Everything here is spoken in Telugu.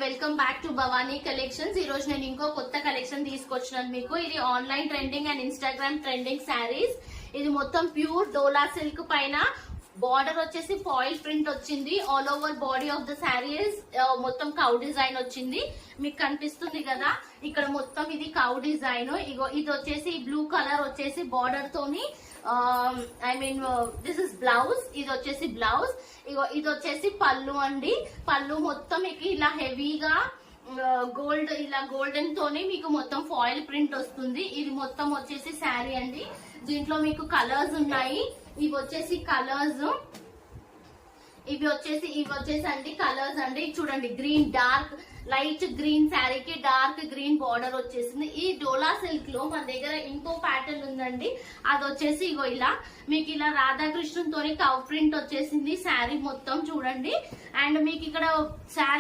Welcome back to Bhavani collections. ఈ రోజు నేను ఇంకో కొత్త కలెక్షన్ తీసుకొచ్చినాను మీకు. ఇది online trending and Instagram trending saris. ఇది మొత్తం ప్యూర్ డోలా సిల్క్ పైన బార్డర్ వచ్చేసి ఫాయిల్ ప్రింట్ వచ్చింది. All over body of the saris మొత్తం కౌ డిజైన్ వచ్చింది. మీకు కనిపిస్తుంది కదా ఇక్కడ మొత్తం ఇది కౌ డిజైన్. ఇగో ఇది వచ్చేసి బ్లూ కలర్ వచ్చేసి బార్డర్ తోని దిస్ ఇస్ బ్లౌజ్. ఇది వచ్చేసి బ్లౌజ్. ఇగో ఇది వచ్చేసి పళ్ళు అండి. పళ్ళు మొత్తం మీకు ఇలా హెవీగా గోల్డ్ ఇలా గోల్డెన్ తోని మీకు మొత్తం ఫాయిల్ ప్రింట్ వస్తుంది. ఇది మొత్తం వచ్చేసి శారీ అండి. దీంట్లో మీకు కలర్స్ ఉన్నాయి. ఇవి వచ్చేసి కలర్స్, ఇవి వచ్చేసి అండి కలర్స్ అండి. చూడండి గ్రీన్, డార్క్ లైట్ గ్రీన్ శారీకి డార్క్ గ్రీన్ బార్డర్ వచ్చేసింది. ఈ డోలా సిల్క్ లో మన దగ్గర ఇంకో ప్యాటర్న్ ఉందండి. అది వచ్చేసి ఇగో ఇలా మీకు ఇలా రాధాకృష్ణన్ తోని కవ్ ప్రింట్ వచ్చేసింది శారీ మొత్తం చూడండి. అండ్ మీకు ఇక్కడ శారీ